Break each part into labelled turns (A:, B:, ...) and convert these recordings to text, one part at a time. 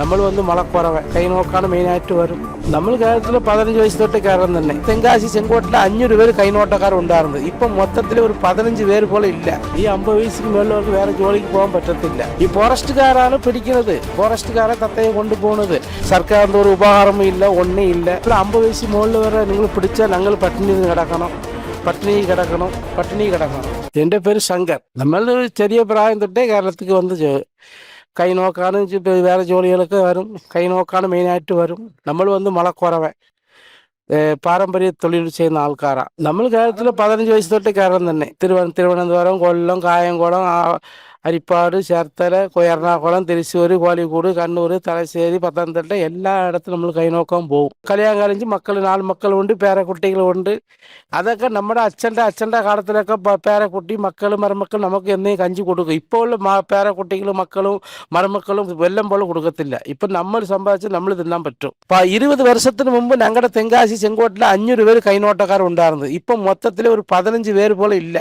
A: നമ്മൾ മലക്കുറവൻ കൈ നോക്കാണ് മെയിനായിട്ട് വരും. നമ്മൾ കേരളത്തിൽ 15 വയസ്സ് തൊട്ട് കയറാൻ തന്നെ തെങ്കാശി ചെങ്കോട്ടിൽ 500 പേര് കൈനോട്ടക്കാരുണ്ടായിരുന്നു. ഇപ്പം മൊത്തത്തിൽ ഒരു 15 പേര് പോലെ ഇല്ല. ഈ 50 വയസ്സിന് മേലുള്ളവർക്ക് വേറെ ജോലിക്ക് പോകാൻ പറ്റത്തില്ല. ഈ ഫോറസ്റ്റുകാരാണ് പിടിക്കുന്നത്, ഫോറസ്റ്റുകാരെ തത്തയെ കൊണ്ടുപോകുന്നത്. സർക്കാരിന്റെ ഒരു ഉപകാരവും ഇല്ല, ഒന്നും ഇല്ല. ഇപ്പോൾ 50 വയസ്സിന് മുകളിൽ വരെ നിങ്ങൾ പിടിച്ചാൽ ഞങ്ങൾ പട്ടിണി കിടക്കണം. എൻ്റെ പേര് ശങ്കർ. നമ്മൾ ചെറിയ പ്രായം തൊട്ടേ കേരളത്തിലേക്ക് വന്ന് കൈ നോക്കാനും വേറെ ജോലികളൊക്കെ വരും. കൈ നോക്കാനും മെയിനായിട്ട് വരും. നമ്മൾ മലക്കുറവൻ പാരമ്പര്യ തൊഴിൽ ചെയ്യുന്ന ആൾക്കാരാണ്. നമ്മൾ കേരളത്തിൽ 15 വയസ്സ് തൊട്ട് കയറാൻ തന്നെ തിരുവനന്തപുരം, കൊല്ലം, കായംകുളം, അരിപ്പാട്, ചേർത്തല, എറണാകുളം, തൃശ്ശൂർ, കോഴിക്കോട്, കണ്ണൂർ, തലശ്ശേരി, പത്തനംതിട്ട എല്ലായിടത്തും നമ്മൾ കൈ നോക്കാൻ പോകും. കല്യാണം കഴിഞ്ഞ് മക്കൾ 4 മക്കളുണ്ട്, പേരക്കുട്ടികളുണ്ട്. അതൊക്കെ നമ്മുടെ അച്ഛൻ്റെ കാലത്തിലൊക്കെ പേരക്കുട്ടി മക്കൾ മരുമക്കൾ നമുക്ക് എന്നേ കഞ്ചി കൊടുക്കും. ഇപ്പോൾ ഉള്ള പേരക്കുട്ടികളും മക്കളും മരുമക്കളും വെല്ലം പോലെ കൊടുക്കത്തില്ല. ഇപ്പം നമ്മൾ സമ്പാദിച്ച് നമ്മൾ തിന്നാൻ പറ്റും. 20 വർഷത്തിന് മുമ്പ് ഞങ്ങളുടെ തെങ്കാശി ചെങ്കോട്ടിൽ 500 പേര് കൈനോട്ടക്കാരുണ്ടായിരുന്നു. ഇപ്പം മൊത്തത്തിൽ ഒരു 15 പേര് പോലെ ഇല്ല.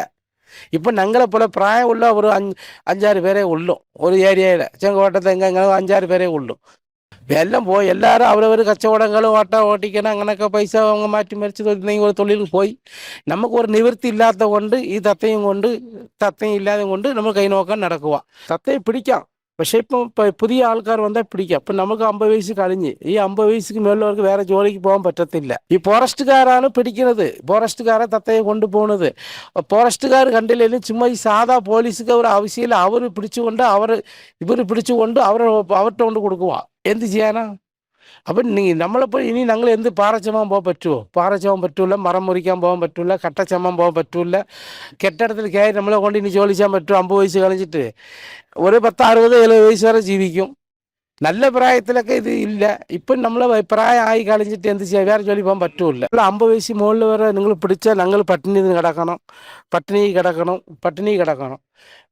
A: ഇപ്പം ഞങ്ങളെ പോലെ പ്രായമുള്ള ഒരു 5-6 പേരേ ഉള്ളൂ. ഒരു ഏരിയയിൽ ചെങ്കോട്ടത്തെ ഇങ്ങനെ 5-6 പേരേ ഉള്ളൂ. എല്ലാം പോയി. എല്ലാവരും അവരവർ കച്ചവടങ്ങളും ഓട്ടിക്കണം, അങ്ങനെയൊക്കെ പൈസ മാറ്റി മറിച്ച് ഒരു തൊഴിൽ പോയി. നമുക്കൊരു നിവൃത്തി ഇല്ലാത്ത കൊണ്ട് ഈ തത്തയും ഇല്ലാതെ കൊണ്ട് നമ്മൾ കൈ നോക്കാൻ നടക്കുക. തത്തയെ പിടിക്കാം, പക്ഷേ ഇപ്പം പുതിയ ആൾക്കാർ വന്നാൽ പിടിക്കാം. ഇപ്പം നമുക്ക് 50 വയസ്സ് കഴിഞ്ഞ് ഈ 50 വയസ്സിന് മേലുള്ളവർക്ക് വേറെ ജോലിക്ക് പോകാൻ പറ്റത്തില്ല. ഈ ഫോറസ്റ്റുകാരാണ് പിടിക്കുന്നത്, ഫോറസ്റ്റുകാരെ തത്തയെ കൊണ്ടുപോകുന്നത്. ഫോറസ്റ്റുകാർ കണ്ടില്ലെങ്കിലും ചുമ്മാ ഈ സാധാ പോലീസുകാർ ആവശ്യമില്ല. ഇവർ പിടിച്ചുകൊണ്ട് അവരുടെ കൊണ്ട് കൊടുക്കുക. എന്ത് ചെയ്യാനാ? അപ്പം നമ്മളിപ്പോൾ ഇനി ഞങ്ങൾ എന്ത് പാറച്ചമാൻ പോകാൻ പറ്റുമോ? പാറച്ചമാൻ പറ്റൂല, മരം മുറിക്കാൻ പോകാൻ പറ്റൂല, കട്ടച്ചമാൻ പോകാൻ പറ്റൂല. കെട്ടിടത്തിൽ കയറി നമ്മളെ കൊണ്ട് ഇനി ജോലി ചെയ്യാൻ പറ്റുമോ? 50 വയസ്സ് കളിച്ചിട്ട് ഒരു 10, 60, 70 വയസ്സ് വരെ ജീവിക്കും. നല്ല പ്രായത്തിലൊക്കെ ഇത് ഇല്ല. ഇപ്പം നമ്മൾ പ്രായമായി കളിച്ചിട്ട് എന്ത് ചെയ്യാം? വേറെ ജോലി പോകാൻ പറ്റൂല. 50 വയസ്സ് മുകളിൽ വരെ നിങ്ങൾ പിടിച്ചാൽ ഞങ്ങൾ പട്ടിണി കിടക്കണം.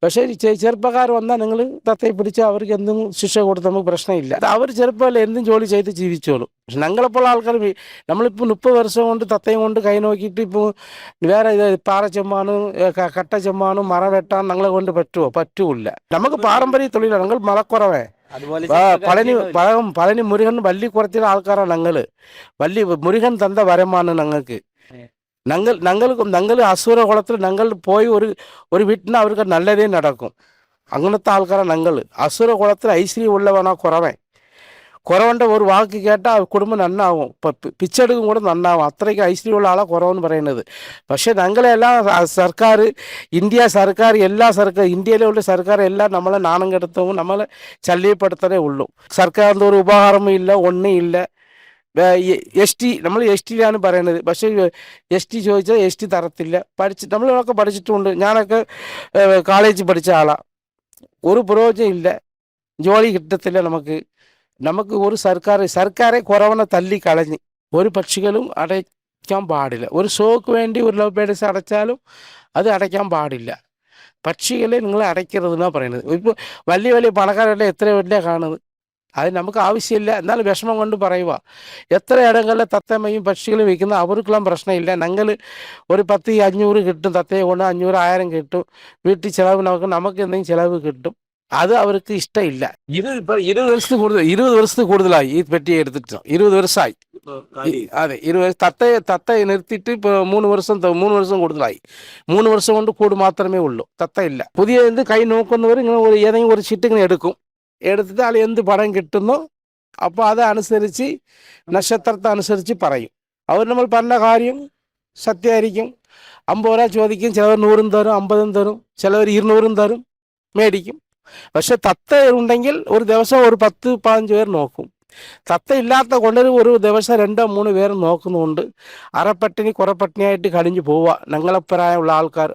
A: പക്ഷേ ചെറുപ്പക്കാർ വന്നാൽ നിങ്ങൾ തത്തയെ പിടിച്ചാൽ അവർക്ക് എന്തും ശിക്ഷ കൊടുത്ത് നമുക്ക് പ്രശ്നമില്ല. അവർ ചെറുപ്പമല്ല, എന്തും ജോലി ചെയ്ത് ജീവിച്ചോളും. പക്ഷെ ഞങ്ങളെപ്പോലുള്ള ആൾക്കാർ നമ്മളിപ്പോൾ 30 വർഷം കൊണ്ട് തത്തയും കൊണ്ട് കൈ നോക്കിയിട്ട് ഇപ്പോൾ വേറെ പാറച്ചെമ്മാനും കട്ടച്ചെമ്മാനും മറ വെട്ടാൻ ഞങ്ങളെ കൊണ്ട് പറ്റൂല. നമുക്ക് പാരമ്പര്യ തൊഴിലാണ്. ഞങ്ങൾ മലക്കുറവേ. പളനി മുരുകൻ വള്ളി കുറച്ച ആൾക്കാരാണ് ഞങ്ങള്. മുരുകൻ തந்த വരമാണ് ഞങ്ങൾക്ക്. ഞങ്ങൾ അസുര കുളത്തിൽ ഞങ്ങൾ പോയി ഒരു വീട്ടിന് അവർക്ക് നല്ലതേ നടക്കും. അങ്ങനത്തെ ആൾക്കാരാണ് ഞങ്ങൾ. അസുര കുളത്തിൽ ഐശ്വര്യം ഉള്ളവനാ കുറവൻ്റെ ഒരു വാക്ക് കേട്ടാൽ കുടുംബം നന്നാവും, പിച്ചെടുക്കും കൂടെ നന്നാവും. അത്രയ്ക്ക് ഐശ്വര്യമുള്ള ആളാണ് കുറവെന്ന് പറയുന്നത്. പക്ഷേ ഞങ്ങളെല്ലാം ഇന്ത്യയിലുള്ള സർക്കാർ എല്ലാം നമ്മളെ നാണം കെടുത്തവും നമ്മളെ ശല്യപ്പെടുത്തതേ ഉള്ളൂ. സർക്കാരിൻ്റെ ഒരു ഉപകാരവും ഇല്ല, ഒന്നും ഇല്ല. നമ്മൾ എസ് ടിയിലാണ് പറയുന്നത്. പക്ഷേ ST ചോദിച്ചാൽ ST തരത്തില്ല. നമ്മളൊക്കെ പഠിച്ചിട്ടുണ്ട്. ഞാനൊക്കെ കോളേജിൽ പഠിച്ച ആളാണ്. ഒരു പ്രയോജനം ഇല്ല, ജോലി കിട്ടത്തില്ല. നമുക്ക് ഒരു സർക്കാരെ കുറവനെ തല്ലിക്കളഞ്ഞ് ഒരു പക്ഷികളും അടയ്ക്കാൻ പാടില്ല. ഒരു ഷോക്ക് വേണ്ടി ഒരു ലവ് ബേഡ്സ് അടച്ചാലും അത് അടയ്ക്കാൻ പാടില്ല. പക്ഷികളെ നിങ്ങൾ അടയ്ക്കരുതെന്നാണ് പറയുന്നത്. ഇപ്പോൾ വലിയ പണക്കാരുടെ എത്ര വലിയ കാണുന്നത്, അത് നമുക്ക് ആവശ്യമില്ല. എന്നാലും വിഷമം കൊണ്ട് പറയുക. എത്ര ഇടങ്ങളിൽ തത്തമ്മയും പക്ഷികളും വയ്ക്കുന്ന അവർക്കെല്ലാം പ്രശ്നമില്ല. ഞങ്ങൾ ഒരു 10, 500 കിട്ടും. തത്തയെ കൊണ്ട് 500, 1000 കിട്ടും. വീട്ടിൽ ചിലവ് നമുക്ക് എന്തെങ്കിലും ചിലവ് കിട്ടും. അത് അവർക്ക് ഇഷ്ടമില്ല. ഇത് ഇപ്പോൾ 20 വർഷത്തിൽ കൂടുതലായി ഈ പെട്ടി എടുത്തിട്ട്. 20 വർഷമായി. അതെ, 20 തത്തയെ നിർത്തിയിട്ട് ഇപ്പോൾ 3 വർഷം കൂടുതലായി. 3 വർഷം കൊണ്ട് കൂട് മാത്രമേ ഉള്ളൂ, തത്തയില്ല. പുതിയ കൈ നോക്കുന്നവർ ഇങ്ങനെ ഏതെങ്കിലും ഒരു ചിട്ട് ഇങ്ങനെ എടുത്തിട്ട് അതിൽ എന്ത് പടം കിട്ടുന്നോ അപ്പോൾ അതനുസരിച്ച് നക്ഷത്രത്തെ അനുസരിച്ച് പറയും. അവർ നമ്മൾ പറഞ്ഞ കാര്യം സത്യമായിരിക്കും. 50 രൂപ ചോദിക്കും, ചിലവർ 100 തരും, 50 തരും, ചിലവർ 200 തരും, മേടിക്കും. പക്ഷെ തത്ത ഉണ്ടെങ്കിൽ ഒരു ദിവസം ഒരു 10, 15 പേർ നോക്കും. തത്ത ഇല്ലാത്ത കൊണ്ട് ഒരു ദിവസം 2, 3 പേർ നോക്കുന്നുണ്ട്. അറപ്പട്ടിണി കുറപ്പട്ടിണിയായിട്ട് കഴിഞ്ഞു പോവുക ഞങ്ങളെപ്രായമുള്ള ആൾക്കാർ.